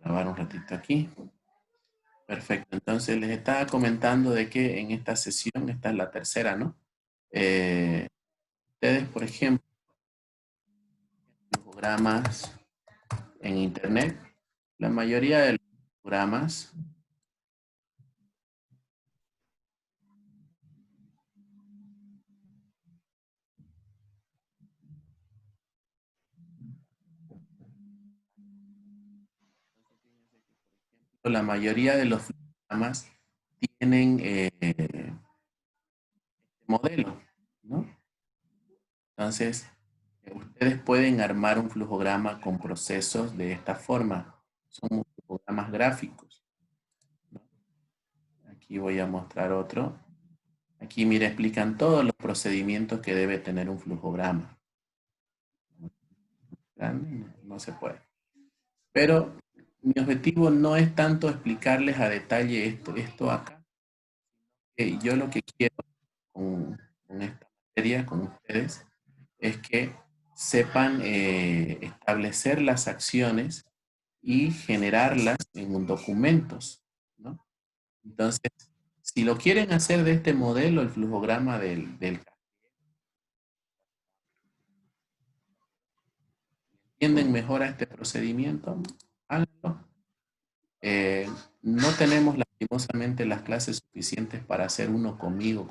grabar un ratito aquí. Perfecto, entonces les estaba comentando de que en esta sesión, esta es la tercera, ¿no? Ustedes, por ejemplo, programas en internet, la mayoría de los programas la mayoría de los programas tienen modelo, ¿no? Entonces, ustedes pueden armar un flujograma con procesos de esta forma. Son flojogramas gráficos, ¿no? Aquí voy a mostrar otro. Aquí, mira, explican todos los procedimientos que debe tener un flujograma. Grande, no se puede. Pero mi objetivo no es tanto explicarles a detalle esto acá. Yo lo que quiero con esta materia, con ustedes, es que sepan establecer las acciones y generarlas en documentos, ¿no? Entonces, si lo quieren hacer de este modelo, el flujograma del entienden mejor a este procedimiento, háganlo. No tenemos lastimosamente las clases suficientes para hacer uno conmigo,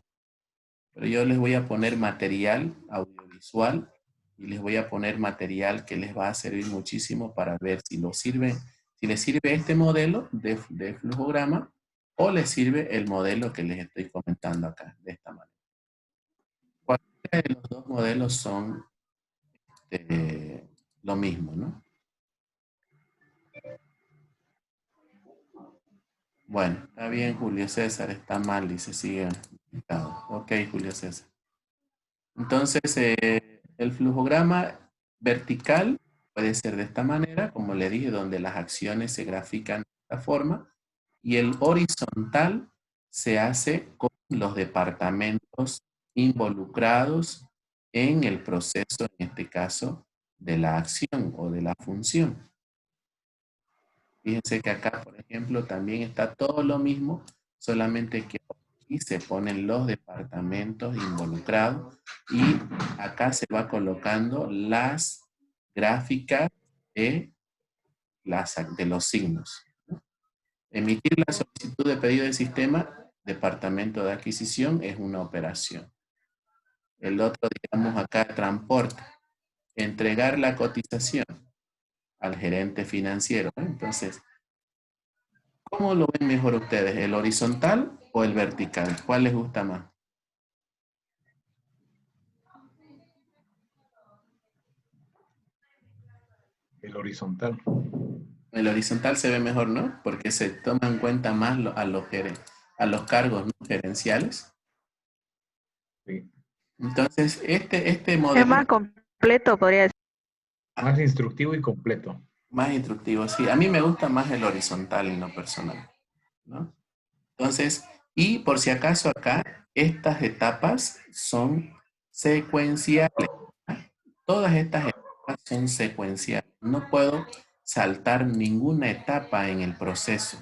pero yo les voy a poner material audiovisual y les voy a poner material que les va a servir muchísimo para ver si si les sirve este modelo de flujograma o les sirve el modelo que les estoy comentando acá, de esta manera. Cualquiera de los dos modelos son lo mismo, ¿no? Bueno, está bien, Julio César, está mal, dice, sigue. Ok, Julio César. Entonces, el flujograma vertical puede ser de esta manera, como le dije, donde las acciones se grafican de esta forma, y el horizontal se hace con los departamentos involucrados en el proceso, en este caso, de la acción o de la función. Fíjense que acá, por ejemplo, también está todo lo mismo, solamente que aquí se ponen los departamentos involucrados y acá se va colocando las gráficas de los signos. Emitir la solicitud de pedido de sistema, departamento de adquisición, es una operación. El otro, digamos acá, transporte. Entregar la cotización al gerente financiero. Entonces, ¿cómo lo ven mejor ustedes? ¿El horizontal o el vertical? ¿Cuál les gusta más? El horizontal. El horizontal se ve mejor, ¿no? Porque se toma en cuenta más a los cargos, ¿no?, gerenciales. Sí. Entonces, este Es modelo más completo, podría decir. Más instructivo y completo. más instructivo, sí. A mí me gusta más el horizontal en lo personal, ¿no? Entonces, y por si acaso acá, estas etapas son secuenciales. Todas estas etapas son secuenciales. No puedo saltar ninguna etapa en el proceso.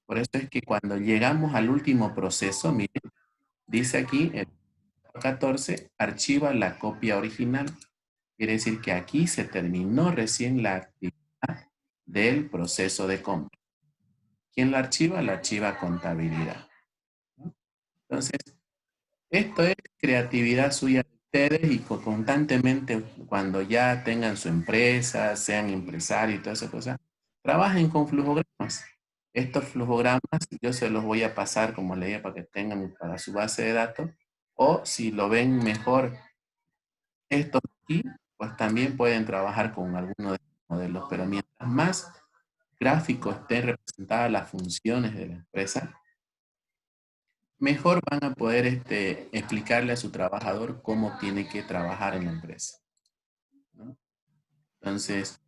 Por eso es que cuando llegamos al último proceso, miren, dice aquí, el 14, archiva la copia original. Quiere decir que aquí se terminó recién la actividad del proceso de compra. ¿Quién la archiva? La archiva contabilidad, ¿no? Entonces, esto es creatividad suya de ustedes y constantemente cuando ya tengan su empresa, sean empresarios y todas esas cosas, trabajen con flujogramas. Estos flujogramas yo se los voy a pasar, como le dije, para que tengan para su base de datos, o si lo ven mejor estos aquí, pues también pueden trabajar con alguno de estos modelos, pero mientras más gráficos estén representadas las funciones de la empresa, mejor van a poder explicarle a su trabajador cómo tiene que trabajar en la empresa, ¿no? Entonces,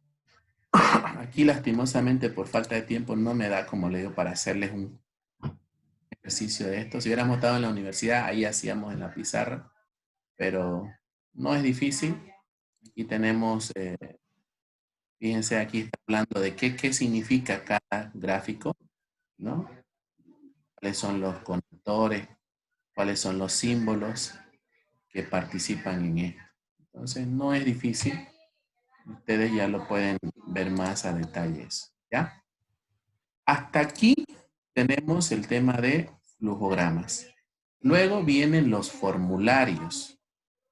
aquí lastimosamente por falta de tiempo no me da, como le digo, para hacerles un ejercicio de esto. Si hubiéramos estado en la universidad, ahí hacíamos en la pizarra, pero no es difícil. Aquí tenemos Fíjense, aquí está hablando de qué significa cada gráfico, ¿no? ¿Cuáles son los conectores? ¿Cuáles son los símbolos que participan en esto? Entonces, no es difícil. Ustedes ya lo pueden ver más a detalles, ¿ya? Hasta aquí tenemos el tema de flujogramas. Luego vienen los formularios.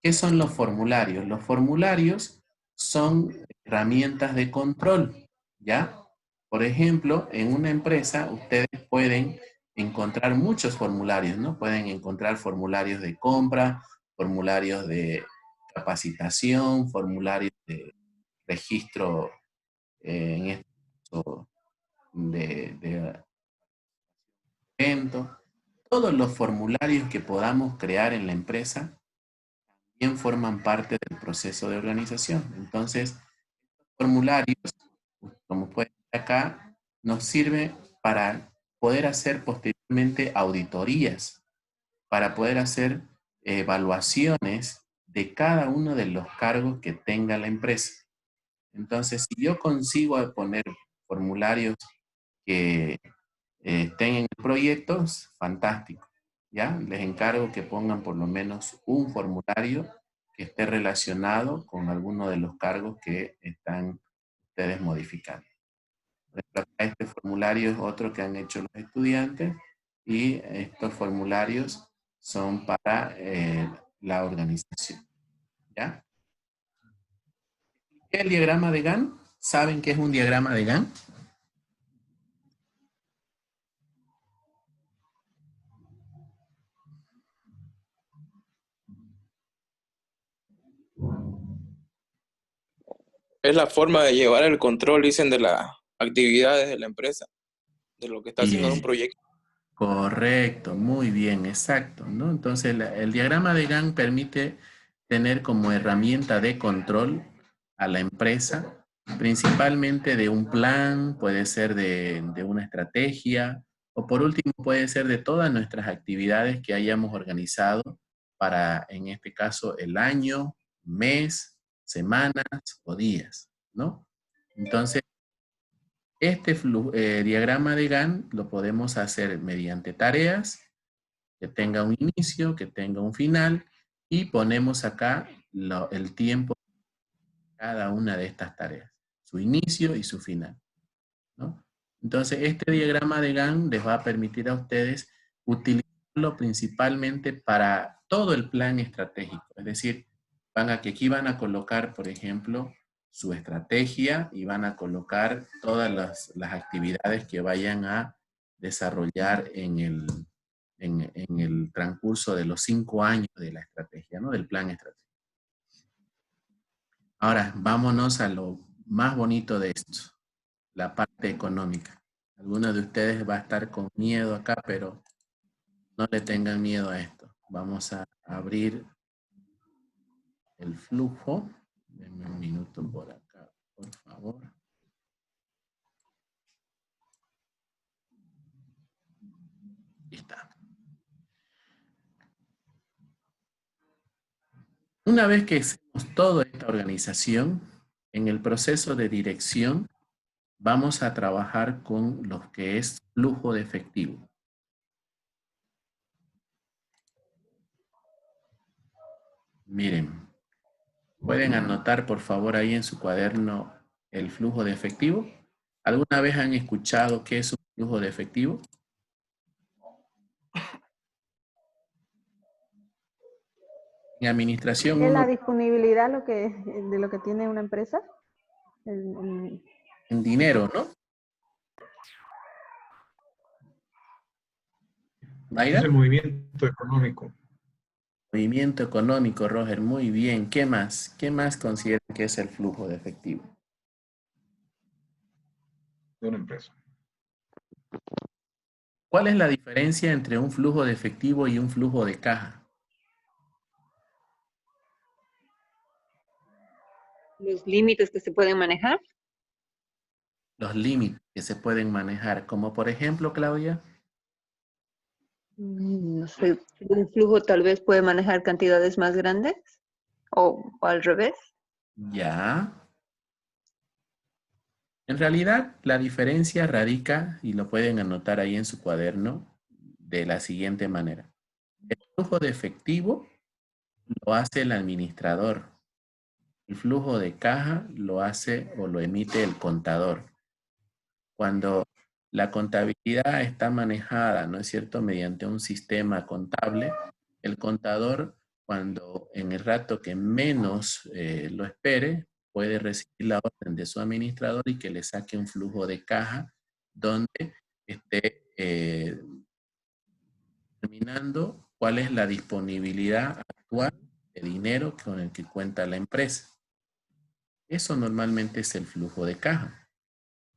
¿Qué son los formularios? Los formularios son herramientas de control, ¿ya? Por ejemplo, en una empresa ustedes pueden encontrar muchos formularios, ¿no? Pueden encontrar formularios de compra, formularios de capacitación, formularios de registro, en este caso, de evento. Todos los formularios que podamos crear en la empresa también forman parte del proceso de organización. Entonces, formularios, como pueden ver acá, nos sirve para poder hacer posteriormente auditorías, para poder hacer evaluaciones de cada uno de los cargos que tenga la empresa. Entonces, si yo consigo poner formularios que estén en proyectos, fantástico. ¿Ya? Les encargo que pongan por lo menos un formulario que esté relacionado con alguno de los cargos que están ustedes modificando. Por ejemplo, este formulario es otro que han hecho los estudiantes y estos formularios son para la organización. ¿Ya? ¿Qué es el diagrama de Gantt? ¿Saben qué es un diagrama de Gantt? Es la forma de llevar el control, dicen, de las actividades de la empresa, de lo que está haciendo en un Bien. proyecto. Correcto, muy bien, exacto, ¿no? Entonces, el diagrama de Gantt permite tener como herramienta de control a la empresa, principalmente de un plan, puede ser de una estrategia, o por último puede ser de todas nuestras actividades que hayamos organizado para, en este caso, el año, mes, semanas o días, ¿no? Entonces, este diagrama de Gantt lo podemos hacer mediante tareas, que tenga un inicio, que tenga un final, y ponemos acá el tiempo de cada una de estas tareas, su inicio y su final, ¿no? Entonces, este diagrama de Gantt les va a permitir a ustedes utilizarlo principalmente para todo el plan estratégico. Es decir, aquí van a colocar, por ejemplo, su estrategia y van a colocar todas las actividades que vayan a desarrollar en el transcurso de los 5 años de la estrategia, ¿no? Del plan estratégico. Ahora, vámonos a lo más bonito de esto, la parte económica. Algunos de ustedes va a estar con miedo acá, pero no le tengan miedo a esto. Vamos a abrir el flujo. Denme un minuto por acá, por favor. Ahí está. Una vez que hacemos toda esta organización, en el proceso de dirección, vamos a trabajar con lo que es flujo de efectivo. Miren, pueden anotar por favor ahí en su cuaderno el flujo de efectivo. ¿Alguna vez han escuchado qué es un flujo de efectivo? En administración ¿Es uno, la disponibilidad de lo que tiene una empresa? El- en dinero, ¿no? Es el ¿Mayra? movimiento económico Movimiento económico, Roger, muy bien. ¿Qué más? ¿Qué más consideran que es el flujo de efectivo? de una empresa. ¿Cuál es la diferencia entre un flujo de efectivo y un flujo de caja? Los límites que se pueden manejar. Los límites que se pueden manejar, como por ejemplo, Claudia. No sé, un flujo tal vez puede manejar cantidades más grandes o al revés. Ya. En realidad, la diferencia radica, y lo pueden anotar ahí en su cuaderno, de la siguiente manera. El flujo de efectivo lo hace el administrador. El flujo de caja lo hace o lo emite el contador. Cuando la contabilidad está manejada, ¿no es cierto?, mediante un sistema contable, el contador, cuando en el rato que menos lo espere, puede recibir la orden de su administrador y que le saque un flujo de caja donde esté determinando cuál es la disponibilidad actual de dinero con el que cuenta la empresa. Eso normalmente es el flujo de caja.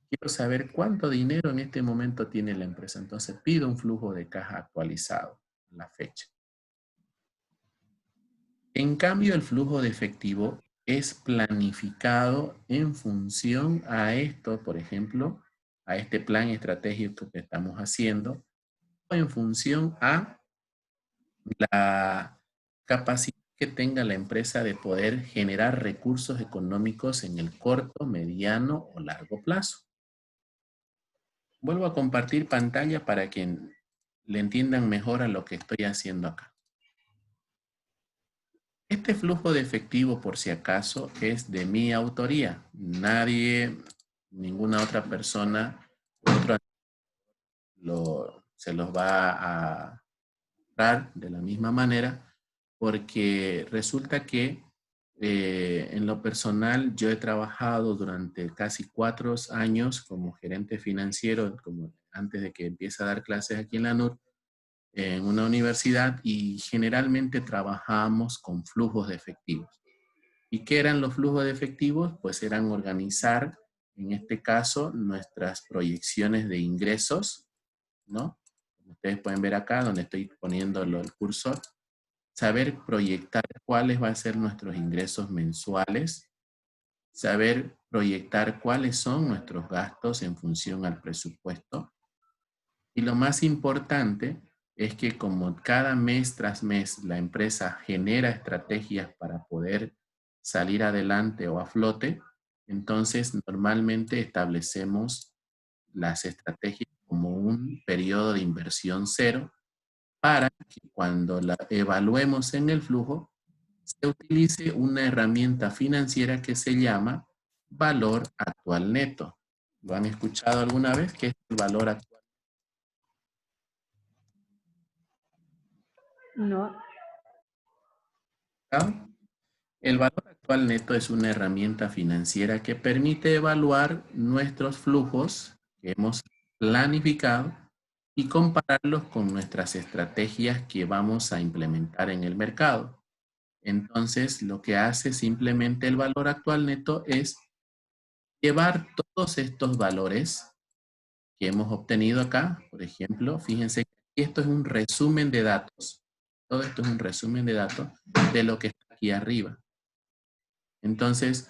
Quiero saber cuánto dinero en este momento tiene la empresa. Entonces pido un flujo de caja actualizado a la fecha. En cambio, el flujo de efectivo es planificado en función a esto, por ejemplo, a este plan estratégico que estamos haciendo, o en función a la capacidad que tenga la empresa de poder generar recursos económicos en el corto, mediano o largo plazo. Vuelvo a compartir pantalla para que le entiendan mejor a lo que estoy haciendo acá. Este flujo de efectivo, por si acaso, es de mi autoría. Nadie, ninguna otra persona, se los va a dar de la misma manera, porque resulta que en lo personal yo he trabajado durante casi 4 años como gerente financiero, como antes de que empiece a dar clases aquí en la NUR, en una universidad, y generalmente trabajábamos con flujos de efectivos. ¿Y qué eran los flujos de efectivos? Pues eran organizar, en este caso, nuestras proyecciones de ingresos, ¿no? Como ustedes pueden ver acá, donde estoy poniendo el cursor, saber proyectar cuáles van a ser nuestros ingresos mensuales, saber proyectar cuáles son nuestros gastos en función al presupuesto. Y lo más importante es que como cada mes tras mes la empresa genera estrategias para poder salir adelante o a flote, entonces normalmente establecemos las estrategias como un periodo de inversión cero para que cuando la evaluemos en el flujo se utilice una herramienta financiera que se llama valor actual neto. ¿Lo han escuchado alguna vez? ¿Qué es el valor actual? No. El valor actual neto es una herramienta financiera que permite evaluar nuestros flujos que hemos planificado y compararlos con nuestras estrategias que vamos a implementar en el mercado. Entonces, lo que hace simplemente el valor actual neto es llevar todos estos valores que hemos obtenido acá. Por ejemplo, fíjense que esto es un resumen de datos. Todo esto es un resumen de datos de lo que está aquí arriba. Entonces,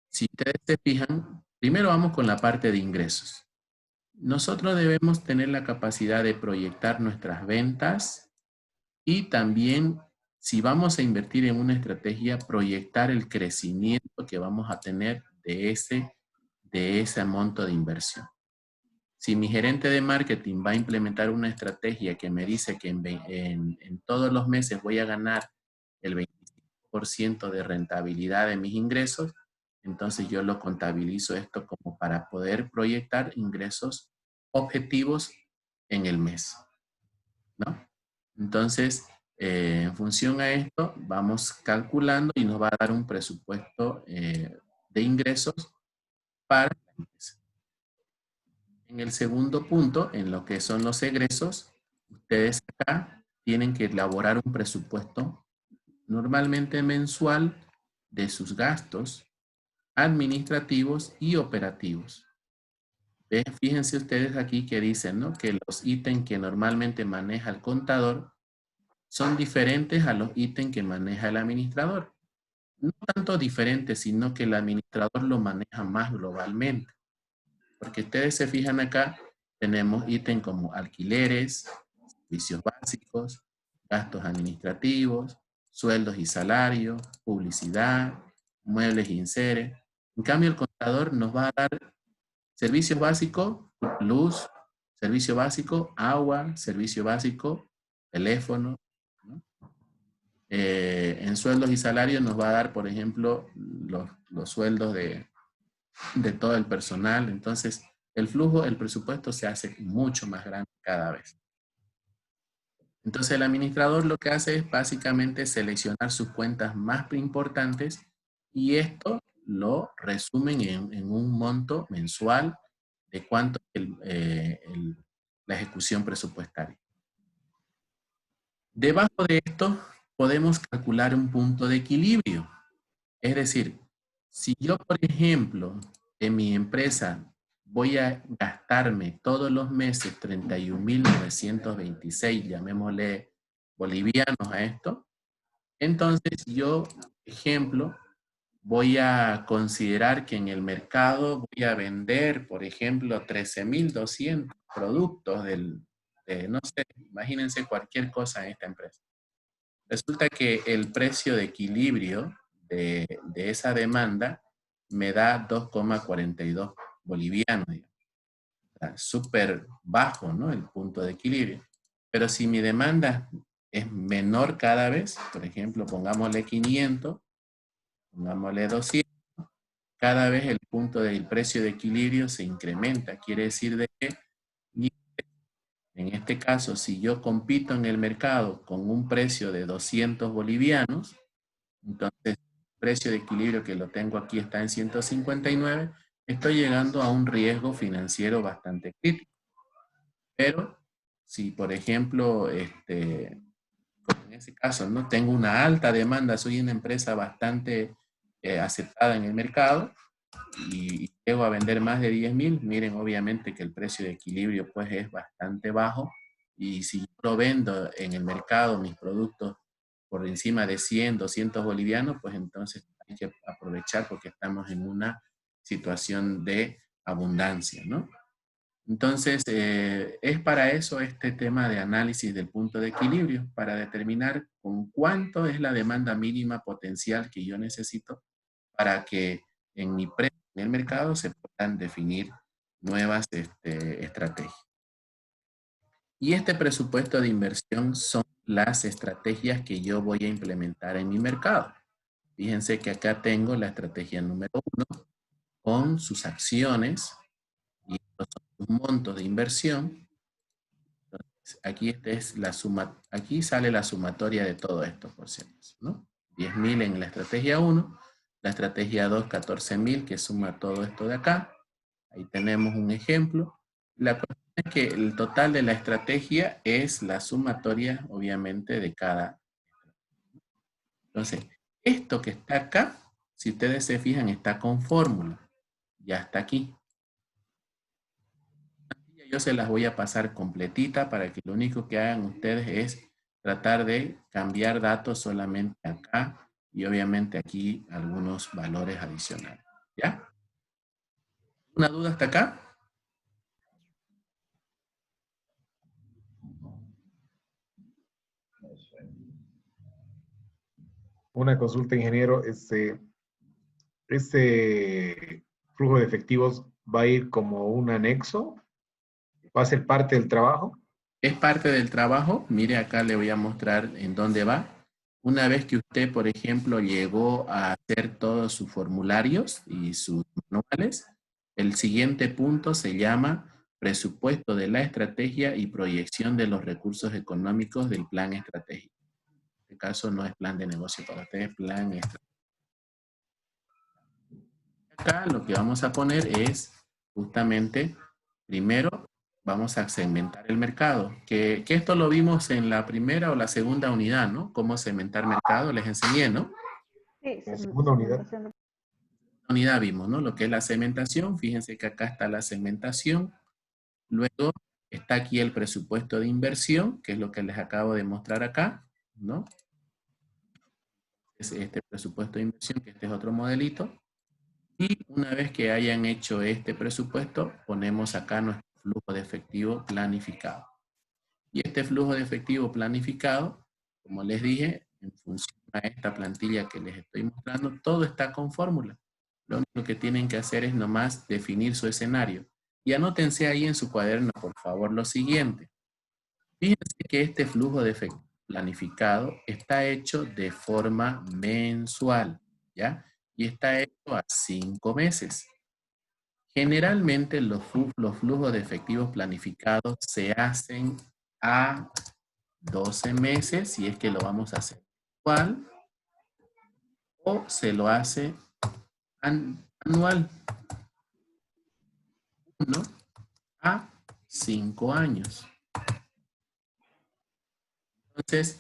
si ustedes se fijan, primero vamos con la parte de ingresos. Nosotros debemos tener la capacidad de proyectar nuestras ventas y también, si vamos a invertir en una estrategia, proyectar el crecimiento que vamos a tener de ese monto de inversión. Si mi gerente de marketing va a implementar una estrategia que me dice que en todos los meses voy a ganar el 25% de rentabilidad de mis ingresos, entonces yo lo contabilizo esto como para poder proyectar ingresos objetivos en el mes, ¿no? Entonces, en función a esto, vamos calculando y nos va a dar un presupuesto de ingresos para la empresa. En el segundo punto, en lo que son los egresos, ustedes acá tienen que elaborar un presupuesto normalmente mensual de sus gastos administrativos y operativos. Fíjense ustedes aquí que dicen, ¿no?, que los ítems que normalmente maneja el contador son diferentes a los ítems que maneja el administrador. No tanto diferentes, sino que el administrador lo maneja más globalmente. Porque ustedes se fijan acá, tenemos ítems como alquileres, servicios básicos, gastos administrativos, sueldos y salarios, publicidad, muebles y enseres. En cambio, el contador nos va a dar Servicios básicos, luz, servicio básico, agua, servicio básico, teléfono, ¿no? En sueldos y salarios nos va a dar, por ejemplo, los sueldos de todo el personal. Entonces, el flujo, el presupuesto se hace mucho más grande cada vez. Entonces, el administrador lo que hace es básicamente seleccionar sus cuentas más importantes y esto lo resumen en un monto mensual de cuánto es la ejecución presupuestaria. Debajo de esto podemos calcular un punto de equilibrio. Es decir, si yo, por ejemplo, en mi empresa voy a gastarme todos los meses 31.926, llamémosle bolivianos a esto, entonces yo, ejemplo, voy a considerar que en el mercado voy a vender, por ejemplo, 13.200 productos no sé, imagínense cualquier cosa en esta empresa. Resulta que el precio de equilibrio de esa demanda me da 2,42 bolivianos. Súper bajo, ¿no? El punto de equilibrio. Pero si mi demanda es menor cada vez, por ejemplo, pongámosle 500, pongámosle 200, cada vez el punto del precio de equilibrio se incrementa. Quiere decir de que, en este caso, si yo compito en el mercado con un precio de 200 bolivianos, entonces el precio de equilibrio que lo tengo aquí está en 159, estoy llegando a un riesgo financiero bastante crítico. Pero si, por ejemplo, como en ese caso, ¿no? Tengo una alta demanda, soy una empresa bastante aceptada en el mercado y llego a vender más de 10.000, miren, obviamente que el precio de equilibrio pues es bastante bajo y si yo lo vendo en el mercado, mis productos por encima de 100, 200 bolivianos, pues entonces hay que aprovechar porque estamos en una situación de abundancia, ¿no? Entonces, es para eso este tema de análisis del punto de equilibrio, para determinar con cuánto es la demanda mínima potencial que yo necesito para que en mi precio en el mercado se puedan definir nuevas estrategias. Y este presupuesto de inversión son las estrategias que yo voy a implementar en mi mercado. Fíjense que acá tengo la estrategia número 1 con sus acciones y estos son sus montos de inversión. Entonces, aquí aquí sale la sumatoria de todo esto, por cierto, ¿no? 10.000 en la estrategia 1, la estrategia 2, 14.000, que suma todo esto de acá. Ahí tenemos un ejemplo. La cuestión es que el total de la estrategia es la sumatoria, obviamente, de cada. Entonces, esto que está acá, si ustedes se fijan, está con fórmula. Ya está aquí. Yo se las voy a pasar completita para que lo único que hagan ustedes es tratar de cambiar datos solamente acá y obviamente aquí algunos valores adicionales. ¿Ya? ¿Una duda hasta acá? Una consulta, ingeniero. ¿Este flujo de efectivos va a ir como un anexo? ¿Va a ser parte del trabajo? Es parte del trabajo. Mire, acá le voy a mostrar en dónde va. Una vez que usted, por ejemplo, llegó a hacer todos sus formularios y sus manuales, el siguiente punto se llama presupuesto de la estrategia y proyección de los recursos económicos del plan estratégico. En este caso no es plan de negocio para ustedes, plan estratégico. Acá lo que vamos a poner es justamente, primero, vamos a segmentar el mercado, que esto lo vimos en la primera o la segunda unidad, ¿no? Cómo segmentar mercado, les enseñé, ¿no? Sí, La segunda unidad. segmentación. Unidad vimos, ¿no? Lo que es la segmentación, fíjense que acá está la segmentación, luego está aquí el presupuesto de inversión, que es lo que les acabo de mostrar acá, ¿no? Es este presupuesto de inversión, que este es otro modelito. Y una vez que hayan hecho este presupuesto, ponemos acá nuestro flujo de efectivo planificado. Y este flujo de efectivo planificado, como les dije, en función a esta plantilla que les estoy mostrando, todo está con fórmula. lo único que tienen que hacer es nomás definir su escenario. Y anótense ahí en su cuaderno, por favor, lo siguiente. Fíjense que este flujo de efectivo planificado está hecho de forma mensual, ¿ya? Y está hecho a 5 meses. Generalmente los flujos de efectivos planificados se hacen a 12 meses, si es que lo vamos a hacer mensual, o se lo hace anual, 1 a 5 años. Entonces,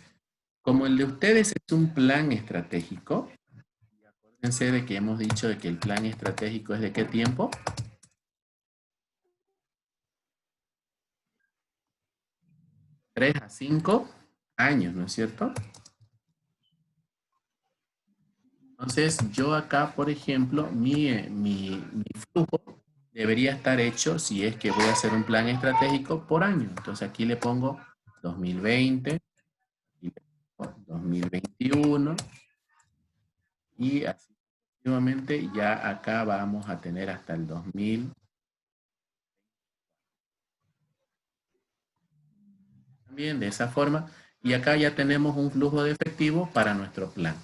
como el de ustedes es un plan estratégico, acuérdense de que hemos dicho de que el plan estratégico es de qué tiempo. 3 a 5 años, ¿no es cierto? Entonces, yo acá, por ejemplo, mi flujo debería estar hecho, si es que voy a hacer un plan estratégico, por año. Entonces, aquí le pongo 2020, 2021, y así sucesivamente, ya acá vamos a tener hasta el 2000. También de esa forma, y acá ya tenemos un flujo de efectivo para nuestro plan.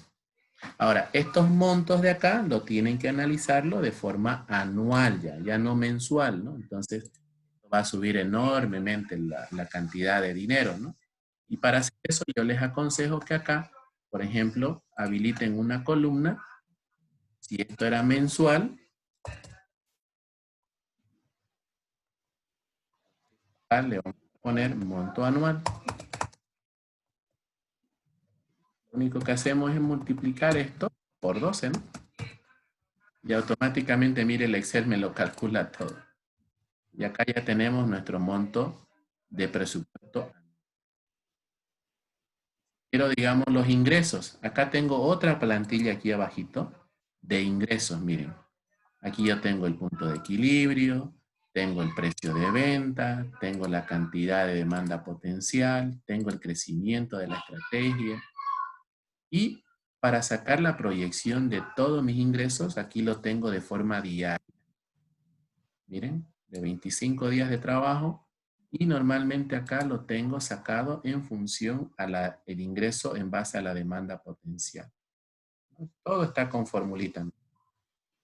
Ahora, estos montos de acá lo tienen que analizarlo de forma anual ya no mensual, ¿no? Entonces, va a subir enormemente la cantidad de dinero, ¿no? Y para hacer eso, yo les aconsejo que acá, por ejemplo, habiliten una columna. Si esto era mensual, le vamos a poner monto anual. Lo único que hacemos es multiplicar esto por 12, ¿no? Y automáticamente, mire, el Excel me lo calcula todo. Y acá ya tenemos nuestro monto de presupuesto. Quiero, digamos, los ingresos. Acá tengo otra plantilla aquí abajito de ingresos, miren. Aquí yo tengo el punto de equilibrio, tengo el precio de venta, tengo la cantidad de demanda potencial, tengo el crecimiento de la estrategia. Y para sacar la proyección de todos mis ingresos, aquí lo tengo de forma diaria. Miren, de 25 días de trabajo, y normalmente acá lo tengo sacado en función a el ingreso en base a la demanda potencial. Todo está con formulita.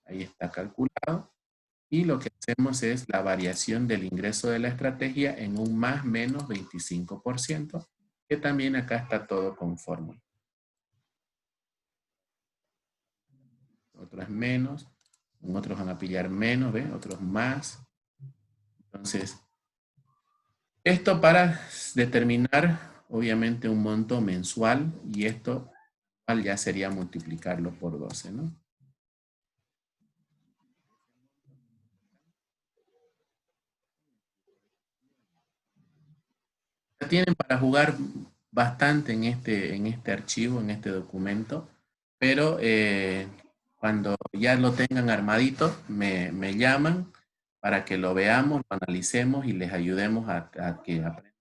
Ahí está calculado. Y lo que hacemos es la variación del ingreso de la estrategia en un más menos 25%, que también acá está todo con fórmula. Otros menos, otros van a pillar menos, ¿ves? Otros más. Entonces, esto para determinar, obviamente, un monto mensual, y esto ya sería multiplicarlo por 12, ¿no? Tienen para jugar bastante en este archivo, en este documento, pero cuando ya lo tengan armadito, me llaman para que lo veamos, lo analicemos y les ayudemos a que aprendan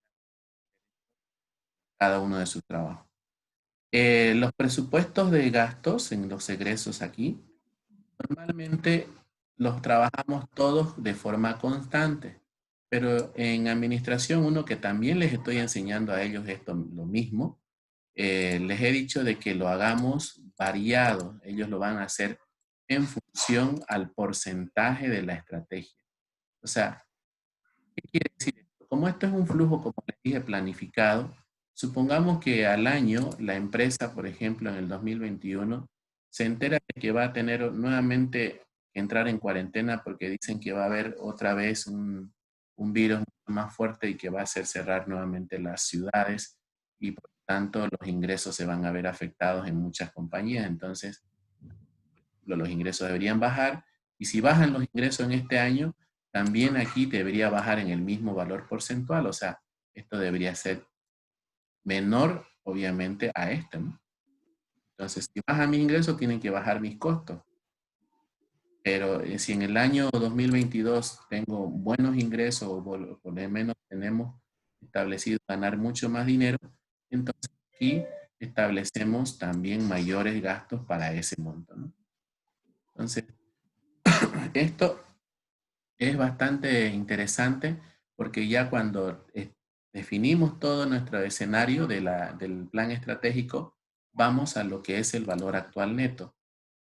cada uno de sus trabajos. Los presupuestos de gastos en los egresos aquí, normalmente los trabajamos todos de forma constante, pero en administración, uno que también les estoy enseñando a ellos esto, lo mismo, les he dicho de que lo hagamos variado. Ellos lo van a hacer en función al porcentaje de la estrategia. O sea, ¿qué quiere decir esto? Como esto es un flujo, como les dije, planificado, supongamos que al año la empresa, por ejemplo, en el 2021, se entera de que va a tener nuevamente que entrar en cuarentena porque dicen que va a haber otra vez un virus más fuerte y que va a hacer cerrar nuevamente las ciudades, y por tanto los ingresos se van a ver afectados en muchas compañías. Entonces, los ingresos deberían bajar, y si bajan los ingresos en este año, también aquí debería bajar en el mismo valor porcentual. O sea, esto debería ser menor, obviamente, a este, ¿no? Entonces, si baja mi ingreso, tienen que bajar mis costos. Pero si en el año 2022 tengo buenos ingresos, o por lo menos tenemos establecido ganar mucho más dinero, entonces aquí establecemos también mayores gastos para ese monto, ¿no? Entonces, esto es bastante interesante porque ya cuando definimos todo nuestro escenario del plan estratégico, vamos a lo que es el valor actual neto.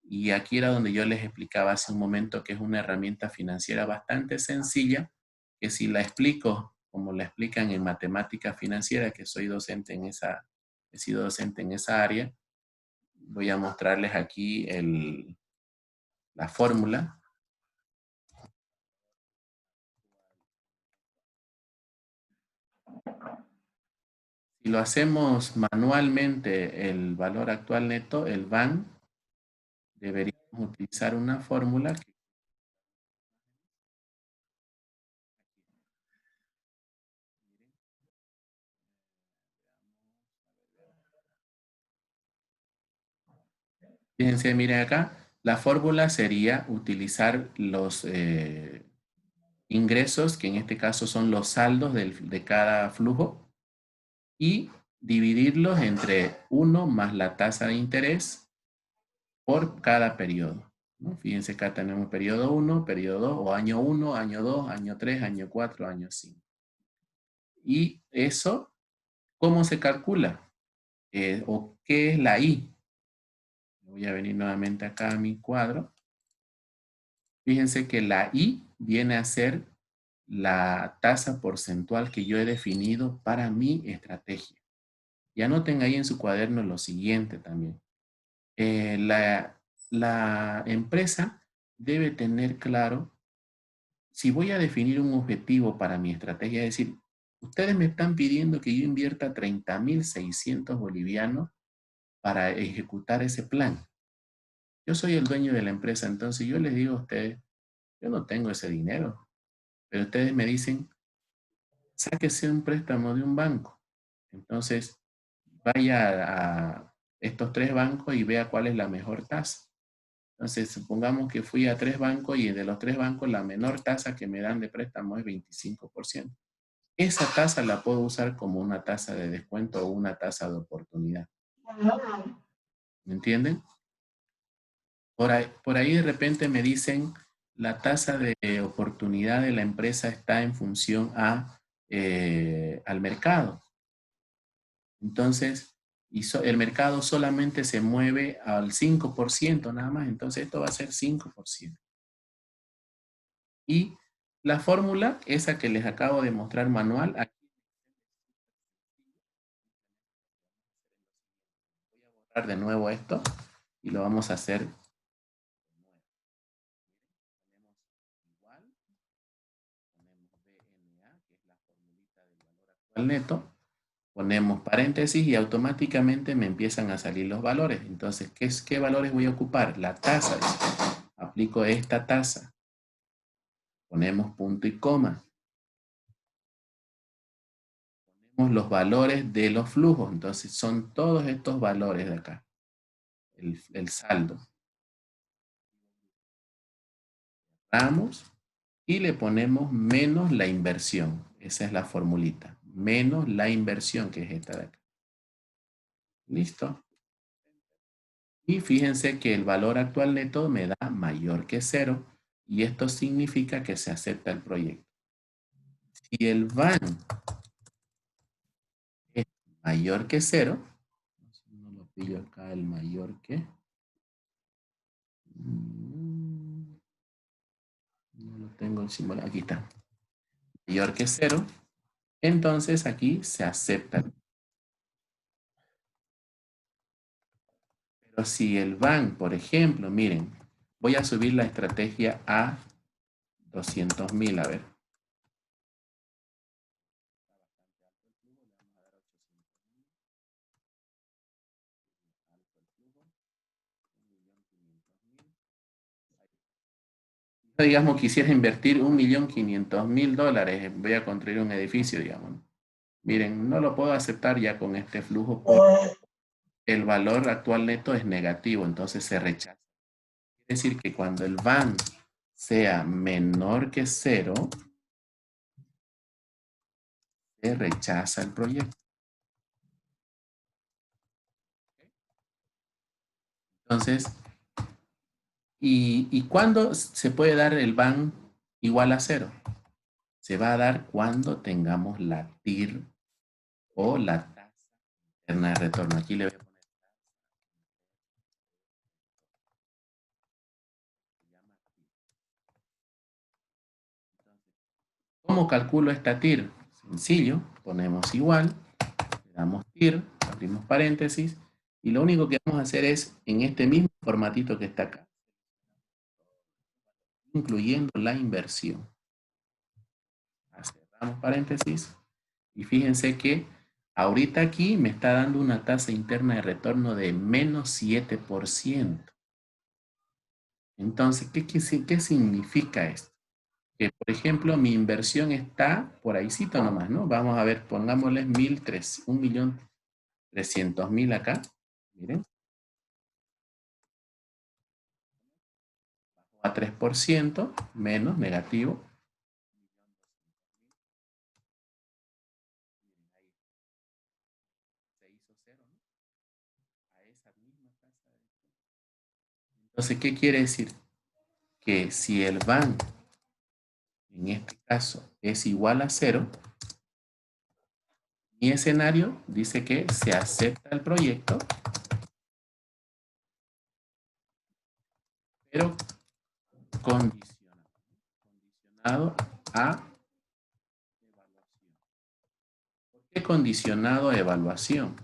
Y aquí era donde yo les explicaba hace un momento que es una herramienta financiera bastante sencilla, que si la explico como la explican en matemática financiera, que soy docente en he sido docente en esa área, voy a mostrarles aquí la fórmula. Si lo hacemos manualmente, el valor actual neto, el VAN, deberíamos utilizar una fórmula que fíjense, miren acá, la fórmula sería utilizar los ingresos, que en este caso son los saldos de cada flujo, y dividirlos entre 1 más la tasa de interés por cada periodo, ¿no? Fíjense, acá tenemos periodo 1, periodo 2, o año 1, año 2, año 3, año 4, año 5. Y eso, ¿cómo se calcula? ¿O qué es la I? Voy a venir nuevamente acá a mi cuadro. Fíjense que la I viene a ser la tasa porcentual que yo he definido para mi estrategia. Y anoten ahí en su cuaderno lo siguiente también. La empresa debe tener claro, si voy a definir un objetivo para mi estrategia, es decir, ustedes me están pidiendo que yo invierta 30.600 bolivianos para ejecutar ese plan. Yo soy el dueño de la empresa, entonces yo les digo a ustedes, yo no tengo ese dinero, pero ustedes me dicen, sáquese un préstamo de un banco. Entonces, vaya a estos 3 bancos y vea cuál es la mejor tasa. Entonces, supongamos que fui a 3 bancos y de los 3 bancos la menor tasa que me dan de préstamo es 25%. Esa tasa la puedo usar como una tasa de descuento o una tasa de oportunidad. ¿Me entienden? Por ahí de repente me dicen, la tasa de oportunidad de la empresa está en función al mercado. Entonces, el mercado solamente se mueve al 5% nada más, entonces esto va a ser 5%. Y la fórmula, esa que les acabo de mostrar manual, aquí voy a borrar de nuevo esto y lo vamos a hacer igual. Ponemos BNA, que es la formulita del valor actual neto. Ponemos paréntesis y automáticamente me empiezan a salir los valores. Entonces, ¿qué valores voy a ocupar? La tasa. Aplico esta tasa. Ponemos punto y coma. Ponemos los valores de los flujos. Entonces, son todos estos valores de acá. El saldo. Cerramos y le ponemos menos la inversión. Esa es la formulita. Menos la inversión, que es esta de acá. ¿Listo? Y fíjense que el valor actual neto me da mayor que 0 y esto significa que se acepta el proyecto. Si el VAN es mayor que 0, no lo pillo acá el mayor que, no lo tengo el símbolo, aquí está, mayor que 0, entonces aquí se acepta. Pero si el VAN, por ejemplo, miren, voy a subir la estrategia a 200.000, a ver. Digamos, quisiera invertir 1.500.000 dólares, voy a construir un edificio, digamos. Miren, no lo puedo aceptar ya con este flujo porque el valor actual neto es negativo, entonces se rechaza. Es decir, que cuando el VAN sea menor que 0, se rechaza el proyecto. Entonces, ¿Y cuándo se puede dar el van igual a 0? Se va a dar cuando tengamos la TIR o la tasa interna de retorno. Aquí le voy a poner ¿cómo calculo esta TIR? Sencillo, ponemos igual, le damos TIR, abrimos paréntesis, y lo único que vamos a hacer es, en este mismo formatito que está acá, incluyendo la inversión. Cerramos paréntesis, y fíjense que ahorita aquí me está dando una tasa interna de retorno de menos 7%. Entonces, ¿qué significa esto? Que, por ejemplo, mi inversión está por ahícito nomás, ¿no? Vamos a ver, pongámosle 1.300.000 acá. Miren. A 3%, menos, negativo. Se hizo cero, ¿no? A esa misma tasa de... Entonces, ¿qué quiere decir? Que si el van, en este caso, es igual a 0, mi escenario dice que se acepta el proyecto, pero condicionado a evaluación. ¿Por qué condicionado a evaluación?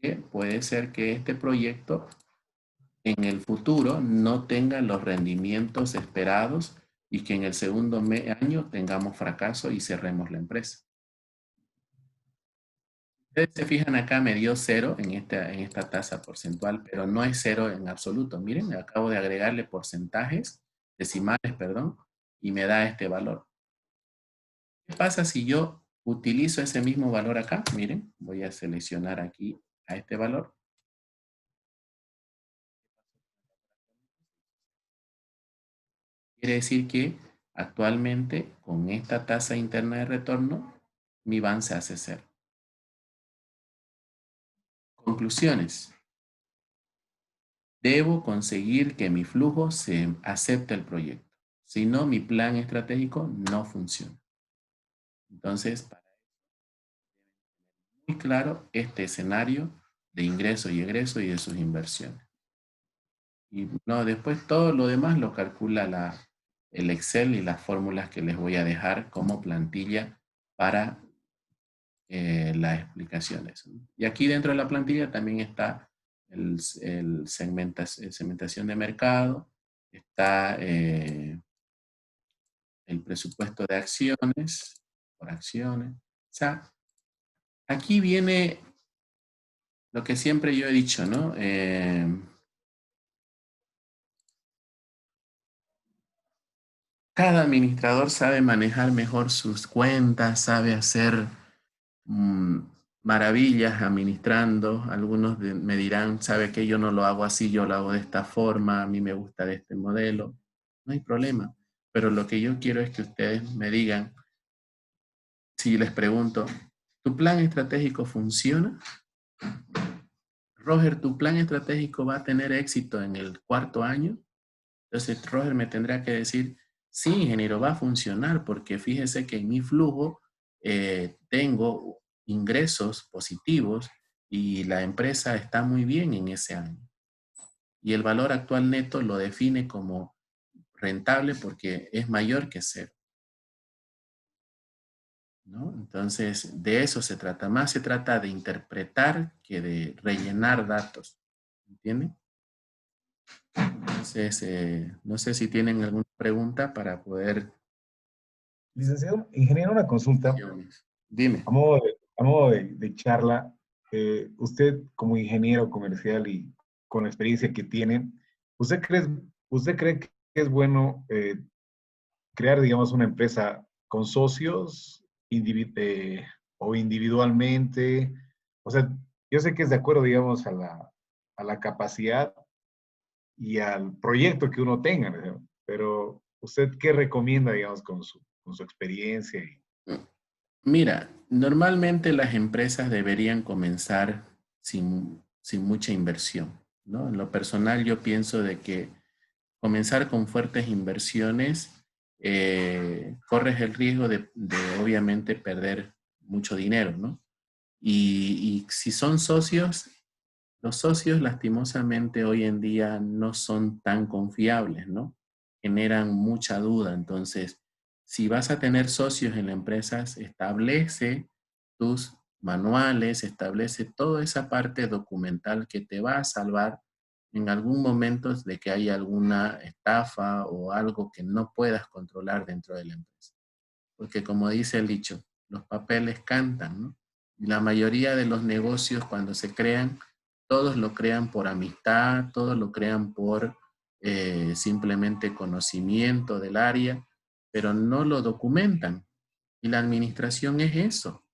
Que puede ser que este proyecto en el futuro no tenga los rendimientos esperados y que en el segundo año tengamos fracaso y cerremos la empresa. Ustedes se fijan acá, me dio 0 en esta tasa porcentual, pero no es 0 en absoluto. Miren, acabo de agregarle porcentajes, decimales, perdón, y me da este valor. ¿Qué pasa si yo utilizo ese mismo valor acá? Miren, voy a seleccionar aquí a este valor. Quiere decir que actualmente con esta tasa interna de retorno, mi van se hace 0. Conclusiones. Debo conseguir que mi flujo se acepte el proyecto. Si no, mi plan estratégico no funciona. Entonces, para eso, muy claro este escenario de ingreso y egreso y de sus inversiones. Y no, después todo lo demás lo calcula el Excel y las fórmulas que les voy a dejar como plantilla para las explicaciones. Y aquí dentro de la plantilla también está el segmentación de mercado, está el presupuesto de acciones, por acciones. O sea, aquí viene lo que siempre yo he dicho, ¿no? Cada administrador sabe manejar mejor sus cuentas, sabe hacer maravillas administrando. Algunos me dirán, sabe que yo no lo hago así, yo lo hago de esta forma, a mí me gusta de este modelo. No hay problema. Pero lo que yo quiero es que ustedes me digan, si les pregunto, ¿tu plan estratégico funciona? Roger, ¿tu plan estratégico va a tener éxito en el 4º año? Entonces, Roger me tendrá que decir, sí, ingeniero, va a funcionar porque fíjese que en mi flujo tengo ingresos positivos y la empresa está muy bien en ese año. Y el valor actual neto lo define como rentable porque es mayor que 0. ¿No? Entonces, de eso se trata. Más se trata de interpretar que de rellenar datos. ¿Entienden? Entonces, no sé si tienen alguna pregunta para poder... Licenciado, ingeniero, una consulta. Dime. A modo de charla, usted como ingeniero comercial y con la experiencia que tiene, ¿usted cree que es bueno crear, digamos, una empresa con socios o individualmente? O sea, yo sé que es de acuerdo, digamos, a la capacidad y al proyecto que uno tenga, ¿no? Pero ¿usted qué recomienda, digamos, con su experiencia? Mira, normalmente las empresas deberían comenzar sin mucha inversión. ¿no? En lo personal yo pienso de que comenzar con fuertes inversiones, corres el riesgo de obviamente perder mucho dinero, ¿no? Y si son socios, los socios lastimosamente hoy en día no son tan confiables, ¿no? Generan mucha duda. Entonces, si vas a tener socios en la empresa, establece tus manuales, establece toda esa parte documental que te va a salvar en algún momento de que haya alguna estafa o algo que no puedas controlar dentro de la empresa. Porque como dice el dicho, los papeles cantan, ¿no? Y la mayoría de los negocios cuando se crean, todos lo crean por amistad, todos lo crean por simplemente conocimiento del área, pero no lo documentan. Y la administración es eso.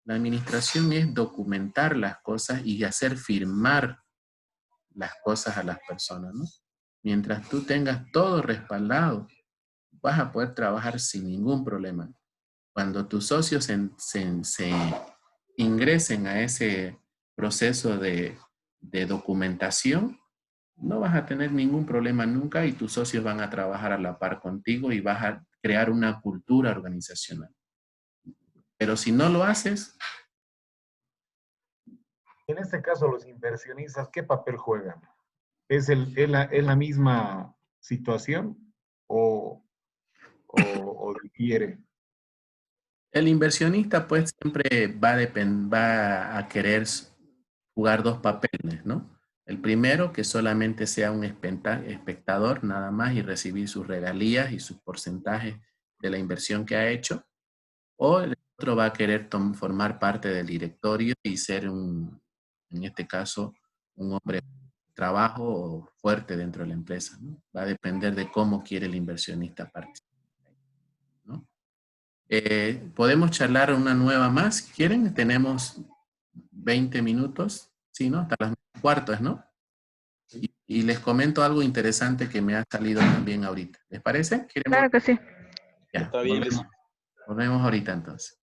La administración es documentar las cosas y hacer firmar las cosas a las personas, ¿no? Mientras tú tengas todo respaldado, vas a poder trabajar sin ningún problema. Cuando tus socios se ingresen a ese proceso de documentación, no vas a tener ningún problema nunca y tus socios van a trabajar a la par contigo y vas a crear una cultura organizacional. Pero si no lo haces, En este caso, los inversionistas, ¿qué papel juegan? ¿Es la misma situación o, o difiere? el inversionista pues siempre va a querer jugar dos papeles, ¿no? El primero, que solamente sea un espectador nada más y recibir sus regalías y sus porcentajes de la inversión que ha hecho. O el otro va a querer formar parte del directorio y ser en este caso, un hombre de trabajo fuerte dentro de la empresa, ¿no? Va a depender de cómo quiere el inversionista participar, ¿no? Podemos charlar una nueva más, ¿quieren? Tenemos 20 minutos, ¿sí, no? Hasta las 4, ¿no? Y les comento algo interesante que me ha salido también ahorita. ¿Les parece? ¿Quieren Claro que sí. Ya, Está bien, listo. volvemos ahorita entonces.